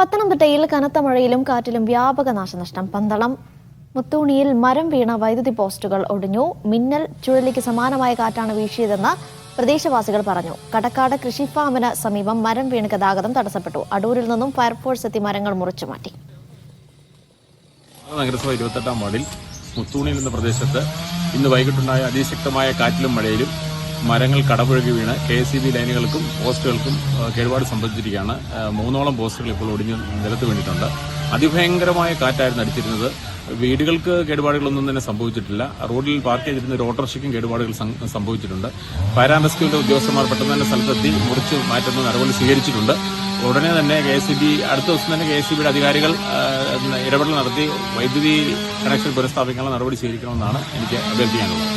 പത്തനംതിട്ടയിൽ കനത്ത മഴയിലും കാറ്റിലും വ്യാപക നാശനഷ്ടം. പന്തളം മുത്തൂണിയിൽ മരം വീണ വൈദ്യുതി പോസ്റ്റുകൾ ഒടിഞ്ഞു. മിന്നൽ ചുഴലിക്ക് സമാനമായ കാറ്റാണ് വീശിയതെന്ന് പ്രദേശവാസികൾ പറഞ്ഞു. കടക്കാട് കൃഷിഫാമിന് സമീപം മരം വീണ് ഗതാഗതം തടസ്സപ്പെട്ടു. അടൂരിൽ നിന്നും ഫയർഫോഴ്സ് എത്തി മരങ്ങൾ മുറിച്ചു മാറ്റി. നഗരസഭ 28-ാം വാർഡിൽ മുത്തൂണിയിൽ എന്ന പ്രദേശത്ത് ഇന്ന് വൈകിട്ടുണ്ടായ അതിശക്തമായ കാറ്റിലും മഴയിലും മരങ്ങൾ കടപുഴകി വീണ് KSEB ലൈനുകൾക്കും പോസ്റ്റുകൾക്കും കേടുപാട് സംഭവിച്ചിരിക്കുകയാണ്. 3ഓളം പോസ്റ്റുകൾ ഇപ്പോൾ ഒടിഞ്ഞ് നിലത്ത് വീണിട്ടുണ്ട്. അതിഭയങ്കരമായ കാറ്റായിരുന്നു അടിച്ചിരുന്നത്. വീടുകൾക്ക് കേടുപാടുകളൊന്നും തന്നെ സംഭവിച്ചിട്ടില്ല. റോഡിൽ പാർക്ക് ചെയ്തിരുന്ന ഒരു ഓട്ടോറിക്ഷയ്ക്കും കേടുപാടുകൾ സംഭവിച്ചിട്ടുണ്ട്. ഫയർ ആൻഡ് റെസ്ക്യൂവിന്റെ ഉദ്യോഗസ്ഥന്മാർ പെട്ടെന്ന് തന്നെ സ്ഥലത്തെത്തി മുറിച്ച് മാറ്റുന്ന നടപടി സ്വീകരിച്ചിട്ടുണ്ട്. ഉടനെ തന്നെ KSEB അടുത്ത ദിവസം തന്നെ KSEBയുടെ അധികാരികൾ ഇടപെടൽ നടത്തി വൈദ്യുതി കണക്ഷൻ പുനഃസ്ഥാപിക്കാനുള്ള നടപടി സ്വീകരിക്കണമെന്നാണ് എനിക്ക് അഭ്യർത്ഥിക്കാനുള്ളത്.